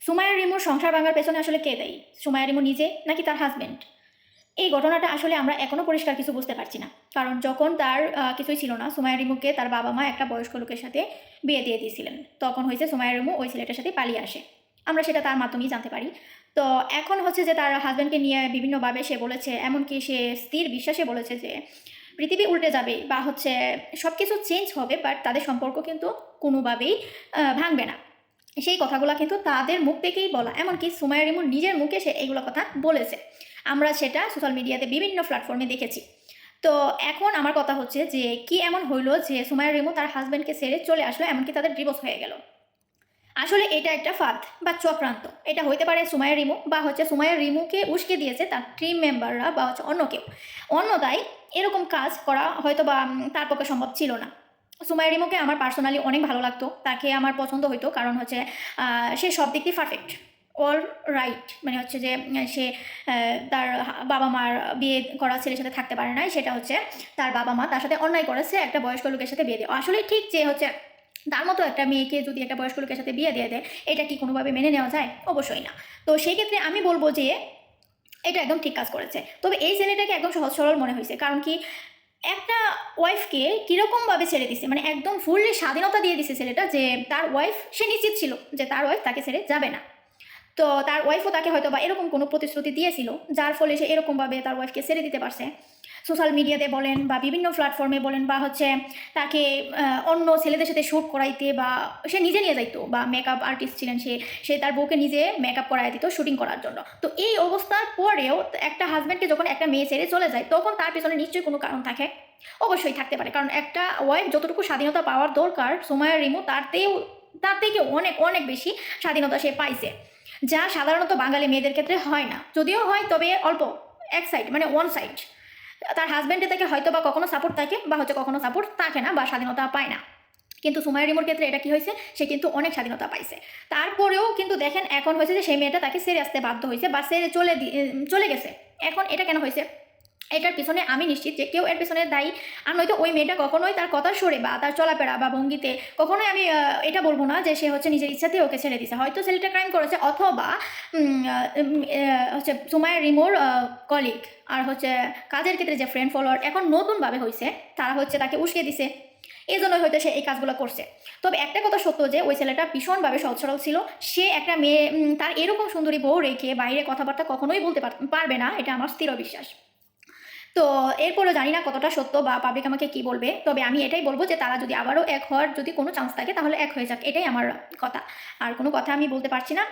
সুমাইয়া রিমুর সংসার ভাঙার পেছনে আসলে কে দায়ী? সুমাইয়া রিমু নিজে নাকি তার হাজব্যান্ড? এই ঘটনাটা আসলে আমরা এখনো পরিষ্কার কিছু বুঝতে পারছি না। কারণ যখন তার কিছুই ছিল না, সুমাইয়া রিমুকে তার বাবা-মা একটা বয়স্ক লোকের সাথে বিয়ে দিয়ে দিয়েছিলেন। তখন হয়েছে সুমাইয়া রিমু ওই ছেলেটার সাথে পালিয়ে আসে। আমরা সেটা তার মাধ্যমেই জানতে পারি। তো এখন হচ্ছে যে তার হাজব্যান্ডকে নিয়ে বিভিন্নভাবে সে বলেছে, এমনকি সে স্থির বিশ্বাসে বলেছে যে পৃথিবী উল্টে যাবে বা হচ্ছে সবকিছু চেঞ্জ হবে, বাট তাদের সম্পর্ক কিন্তু কোনোভাবেই ভাঙবে না। সেই কথাগুলো কিন্তু তাদের মুখ থেকেই বলা, এমনকি সুমাইয়া রিমুর নিজের মুখে সে এইগুলো কথা বলেছে। আমরা সেটা সোশ্যাল মিডিয়াতে বিভিন্ন প্ল্যাটফর্মে দেখেছি। তো এখন আমার কথা হচ্ছে যে কি এমন হইলো যে সুমাইয়া রিমু তার হাজব্যান্ডকে ছেড়ে চলে আসলো, এমনকি তাদের ডিভোর্স হয়ে গেল। আসলে এটা একটা ফাঁদ বা চক্রান্ত। এটা হইতে পারে সুমাইয়া রিমু বা হচ্ছে সুমাইয়া রিমুকে উস্কে দিয়েছে তার টিম মেম্বাররা বা হচ্ছে অন্য কেউ। অন্যথায় এরকম কাজ করা হয়তো বা তার পক্ষে সম্ভব ছিল না। সুমাইয়া রিমুকে আমার পার্সোনালি অনেক ভালো লাগতো, তাকে আমার পছন্দ হইতো, কারণ হচ্ছে সে সব দিক দিয়ে পারফেক্ট, অল রাইট। মানে হচ্ছে যে সে তার বাবা মার বিয়ে করা ছেলের সাথে থাকতে পারে নাই, সেটা হচ্ছে তার বাবা মা তার সাথে অন্যায় করেছে একটা বয়স্ক লোকের সাথে বিয়ে দিয়ে। আসলে ঠিক যে হচ্ছে তার মতো একটা মেয়েকে যদি একটা বয়স্ক লোকের সাথে বিয়ে দিয়ে দেয়, এটা কি কোনোভাবে মেনে নেওয়া যায়? অবশ্যই না। তো সেই ক্ষেত্রে আমি বলবো যে এটা একদম ঠিক কাজ করেছে। তবে এই ছেলেটাকে একদম সহজ সরল মনে হয়েছে, কারণ কি একটা ওয়াইফকে কীরকমভাবে ছেড়ে দিছে, মানে একদম ফুললি স্বাধীনতা দিয়ে দিছে ছেলেটা, যে তার ওয়াইফ, সে নিশ্চিত ছিল যে তার ওয়াইফ তাকে ছেড়ে যাবে না। তো তার ওয়াইফও তাকে হয়তো বা এরকম কোনো প্রতিশ্রুতি দিয়েছিল, যার ফলে সে এরকমভাবে তার ওয়াইফকে ছেড়ে দিতে পারছে। সোশ্যাল মিডিয়াতে বলেন বা বিভিন্ন প্ল্যাটফর্মে বলেন বা হচ্ছে তাকে অন্য ছেলেদের সাথে শ্যুট করাইতে, বা সে নিজে নিয়ে যাইতো, বা মেকআপ আর্টিস্ট ছিলেন সে, সে তার বউকে নিজে মেকআপ করাই দিত শুটিং করার জন্য। তো এই অবস্থার পরেও একটা হাজব্যান্ডকে যখন একটা মেয়ে ছেড়ে চলে যায়, তখন তার পেছনে নিশ্চয়ই কোনো কারণ থাকে। অবশ্যই থাকতে পারে, কারণ একটা ওয়াইফ যতটুকু স্বাধীনতা পাওয়ার দরকার, সুমাইয়া রিমু তার থেকে অনেক অনেক বেশি স্বাধীনতা সে পাইছে, যা সাধারণত বাঙালি মেয়েদের ক্ষেত্রে হয় না। যদিও হয়, তবে অল্প, এক সাইড, মানে ওয়ান সাইড। তার হাজব্যান্ডে থেকে হয়তো বা কখনো সাপোর্ট থাকে বা হচ্ছে কখনো সাপোর্ট থাকে না বা স্বাধীনতা পায় না। কিন্তু সুমাইয়া রিমুর ক্ষেত্রে এটা কি হয়েছে, সে কিন্তু অনেক স্বাধীনতা পাইছে। তারপরেও কিন্তু দেখেন এখন হয়েছে যে সেই মেয়েটা তাকে ছেড়ে আসতে বাধ্য হয়েছে বা ছেড়ে চলে গেছে। এখন এটা কেন হয়েছে, এটার পিছনে আমি নিশ্চিত যে কেউ এর পিছনে দায়ী। আর নয়তো ওই মেয়েটা কখনোই তার কথা সরে বা তার চলাফেরা বা ভঙ্গিতে কখনোই আমি এটা বলবো না যে সে হচ্ছে নিজের ইচ্ছাতেই ওকে ছেড়ে দিছে। হয়তো ছেলেটা ক্রাইম করেছে, অথবা হচ্ছে সুমাইয়া রিমুর কলিগ আর হচ্ছে কাজের ক্ষেত্রে যে ফ্রেন্ড ফলোয়ার এখন নতুনভাবে হয়েছে, তারা হচ্ছে তাকে উস্কে দিছে, এই জন্যই হয়তো সে এই কাজগুলো করছে। তবে একটা কথা সত্য যে ওই ছেলেটা ভীষণভাবে সহজ সরল ছিল। সে একটা মেয়ে তার এরকম সুন্দরী বউ রেখে বাইরে কথাবার্তা কখনোই বলতে পারবে না, এটা আমার স্থির বিশ্বাস। তো এরপরেও জানি না কতটা সত্য বা পাবলিক আমাকে কি বলবে। তবে আমি এটাই বলব যে তারা যদি আবারও এক হওয়ার যদি কোনো চান্স থাকে, তাহলে এক হয়ে যাক, এটাই আমার কথা। আর কোনো কথা আমি বলতে পারছি না।